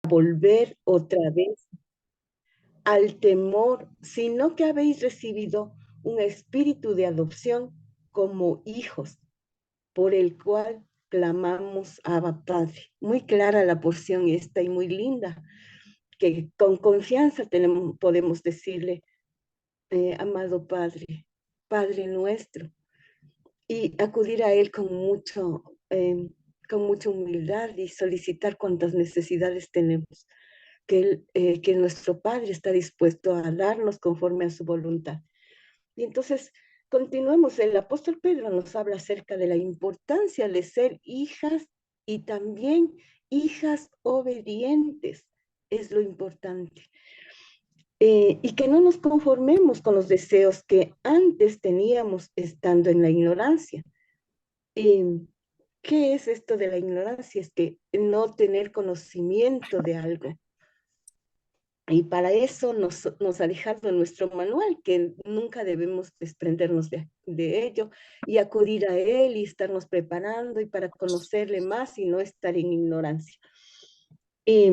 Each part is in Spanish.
volver otra vez al temor, sino que habéis recibido un espíritu de adopción como hijos, por el cual clamamos Abba Padre. Muy clara la porción esta y muy linda, que con confianza podemos decirle, amado Padre, Padre nuestro, y acudir a Él con mucha humildad y solicitar cuantas necesidades tenemos, que nuestro Padre está dispuesto a darnos conforme a su voluntad. Y entonces, continuemos. El apóstol Pedro nos habla acerca de la importancia de ser hijas y también hijas obedientes. Es lo importante. Y que no nos conformemos con los deseos que antes teníamos estando en la ignorancia. ¿Qué es esto de la ignorancia? Es que no tener conocimiento de algo. Y para eso nos ha dejado nuestro manual, que nunca debemos desprendernos de ello y acudir a él y estarnos preparando y para conocerle más y no estar en ignorancia. Y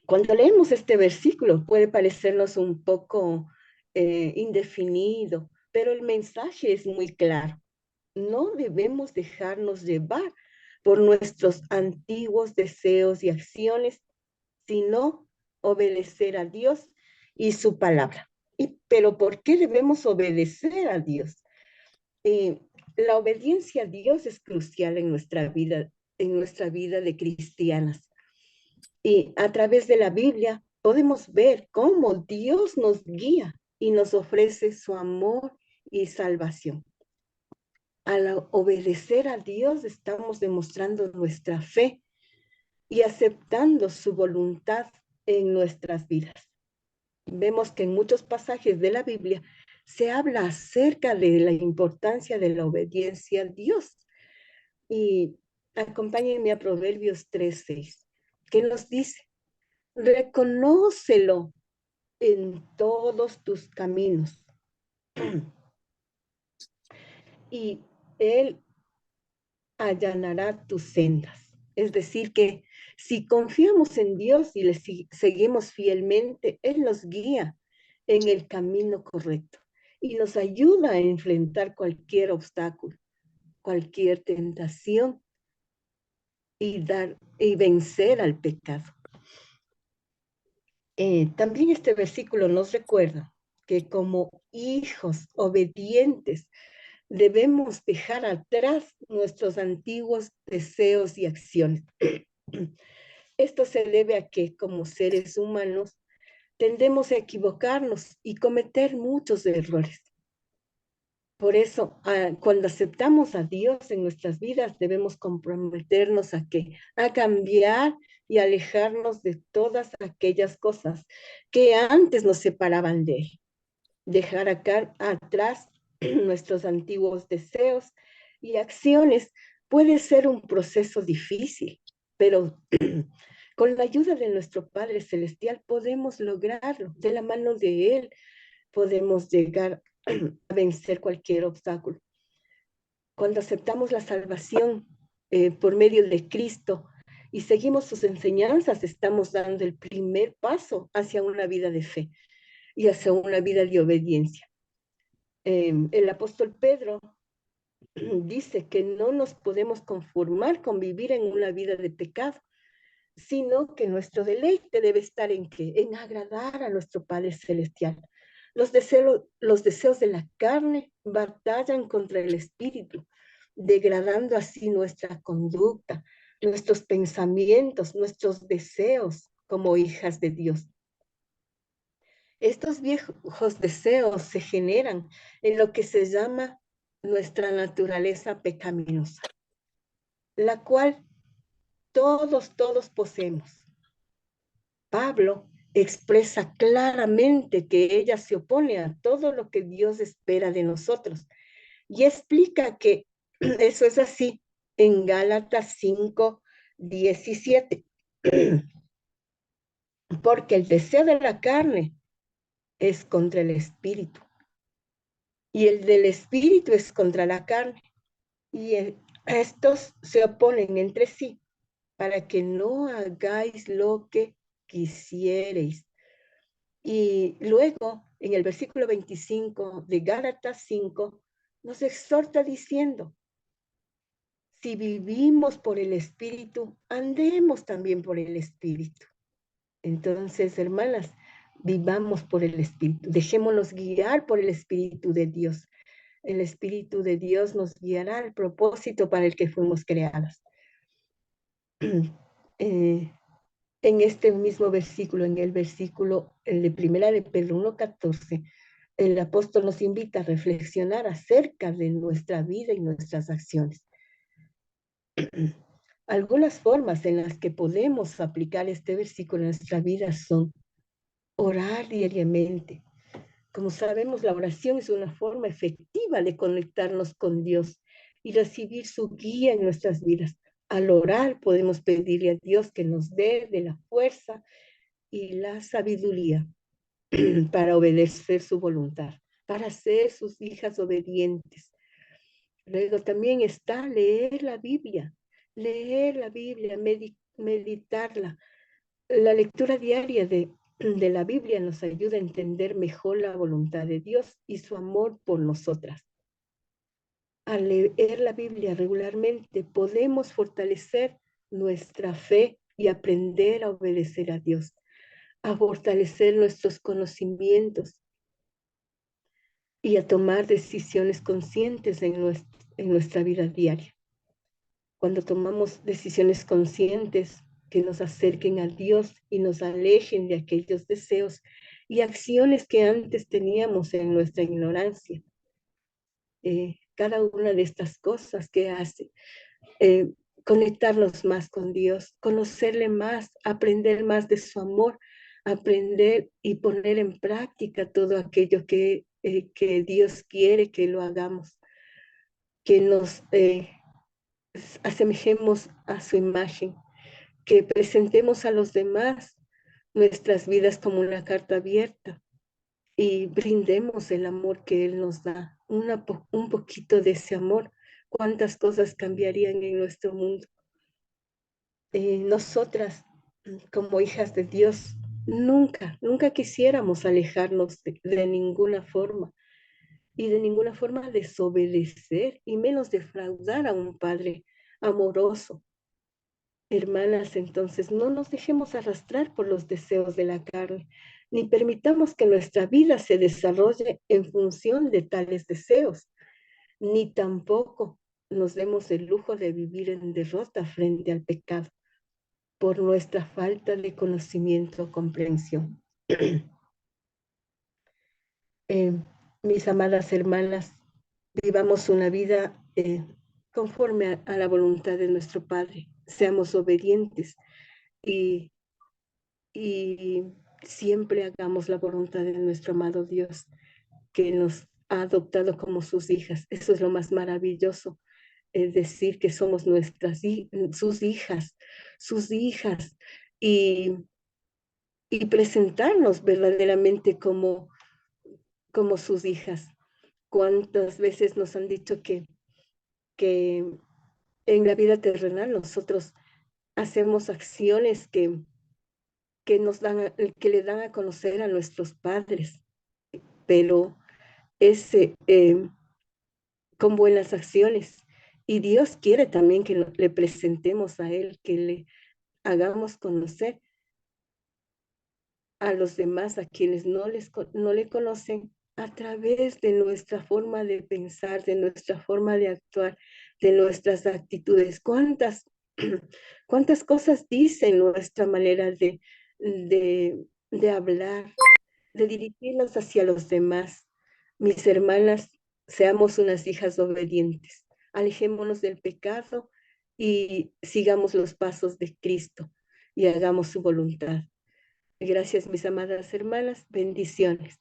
cuando leemos este versículo puede parecernos un poco indefinido, pero el mensaje es muy claro. No debemos dejarnos llevar por nuestros antiguos deseos y acciones, sino obedecer a Dios y su palabra. Pero ¿por qué debemos obedecer a Dios? La obediencia a Dios es crucial en nuestra vida de cristianas. Y a través de la Biblia podemos ver cómo Dios nos guía y nos ofrece su amor y salvación. Al obedecer a Dios estamos demostrando nuestra fe y aceptando su voluntad en nuestras vidas. Vemos que en muchos pasajes de la Biblia se habla acerca de la importancia de la obediencia a Dios. Y acompáñenme a Proverbios 3:6, que nos dice, reconócelo en todos tus caminos y Él allanará tus sendas. Es decir, que si confiamos en Dios y le seguimos fielmente, Él nos guía en el camino correcto y nos ayuda a enfrentar cualquier obstáculo, cualquier tentación y vencer al pecado. También este versículo nos recuerda que como hijos obedientes debemos dejar atrás nuestros antiguos deseos y acciones. Esto se debe a que como seres humanos tendemos a equivocarnos y cometer muchos errores. Por eso, cuando aceptamos a Dios en nuestras vidas, debemos comprometernos a cambiar y alejarnos de todas aquellas cosas que antes nos separaban de Él. Dejar acá atrás nuestros antiguos deseos y acciones puede ser un proceso difícil, pero con la ayuda de nuestro Padre Celestial podemos lograrlo. De la mano de Él podemos llegar a vencer cualquier obstáculo. Cuando aceptamos la salvación por medio de Cristo y seguimos sus enseñanzas, estamos dando el primer paso hacia una vida de fe y hacia una vida de obediencia. El apóstol Pedro dice que no nos podemos conformar con vivir en una vida de pecado, sino que nuestro deleite debe estar en qué? En agradar a nuestro Padre Celestial. Los deseos de la carne batallan contra el espíritu, degradando así nuestra conducta, nuestros pensamientos, nuestros deseos como hijas de Dios. Estos viejos deseos se generan en lo que se llama nuestra naturaleza pecaminosa, la cual todos poseemos. Pablo expresa claramente que ella se opone a todo lo que Dios espera de nosotros y explica que eso es así en Gálatas 5:17, porque el deseo de la carne es contra el espíritu y el del espíritu es contra la carne y estos se oponen entre sí para que no hagáis lo que quisiereis. Y luego, en el versículo 25 de Gálatas 5, nos exhorta diciendo, si vivimos por el Espíritu, andemos también por el Espíritu. Entonces, hermanas, vivamos por el Espíritu, dejémonos guiar por el Espíritu de Dios. El Espíritu de Dios nos guiará al propósito para el que fuimos creados. En este mismo versículo, en el versículo el de Primera de Pedro 1:14, el apóstol nos invita a reflexionar acerca de nuestra vida y nuestras acciones. Algunas formas en las que podemos aplicar este versículo en nuestra vida son orar diariamente. Como sabemos, la oración es una forma efectiva de conectarnos con Dios y recibir su guía en nuestras vidas. Al orar podemos pedirle a Dios que nos dé de la fuerza y la sabiduría para obedecer su voluntad, para ser sus hijas obedientes. Luego también está leer la Biblia, meditarla. La lectura diaria de la Biblia nos ayuda a entender mejor la voluntad de Dios y su amor por nosotras. Al leer la Biblia regularmente podemos fortalecer nuestra fe y aprender a obedecer a Dios, a fortalecer nuestros conocimientos y a tomar decisiones conscientes en nuestra vida diaria. Cuando tomamos decisiones conscientes que nos acerquen a Dios y nos alejen de aquellos deseos y acciones que antes teníamos en nuestra ignorancia. Cada una de estas cosas que hace, conectarnos más con Dios, conocerle más, aprender más de su amor, aprender y poner en práctica todo aquello que Dios quiere que lo hagamos, que nos asemejemos a su imagen, que presentemos a los demás nuestras vidas como una carta abierta y brindemos el amor que Él nos da, un poquito de ese amor. ¿Cuántas cosas cambiarían en nuestro mundo? Nosotras, como hijas de Dios, nunca quisiéramos alejarnos de ninguna forma y de ninguna forma desobedecer y menos defraudar a un Padre amoroso. Hermanas, entonces no nos dejemos arrastrar por los deseos de la carne, ni permitamos que nuestra vida se desarrolle en función de tales deseos, ni tampoco nos demos el lujo de vivir en derrota frente al pecado por nuestra falta de conocimiento o comprensión. Eh, Mis amadas hermanas, vivamos una vida conforme a la voluntad de nuestro Padre, seamos obedientes y siempre hagamos la voluntad de nuestro amado Dios, que nos ha adoptado como sus hijas. Eso es lo más maravilloso, es decir, que somos sus hijas, y, y presentarnos verdaderamente como sus hijas. ¿Cuántas veces nos han dicho que en la vida terrenal nosotros hacemos acciones que le dan a conocer a nuestros padres, pero es con buenas acciones. Y Dios quiere también que le presentemos a Él, que le hagamos conocer a los demás, a quienes no le conocen, a través de nuestra forma de pensar, de nuestra forma de actuar, de nuestras actitudes. ¿Cuántas cosas dice nuestra manera de hablar, de dirigirnos hacia los demás? Mis hermanas, seamos unas hijas obedientes, alejémonos del pecado y sigamos los pasos de Cristo y hagamos su voluntad. Gracias, mis amadas hermanas, bendiciones.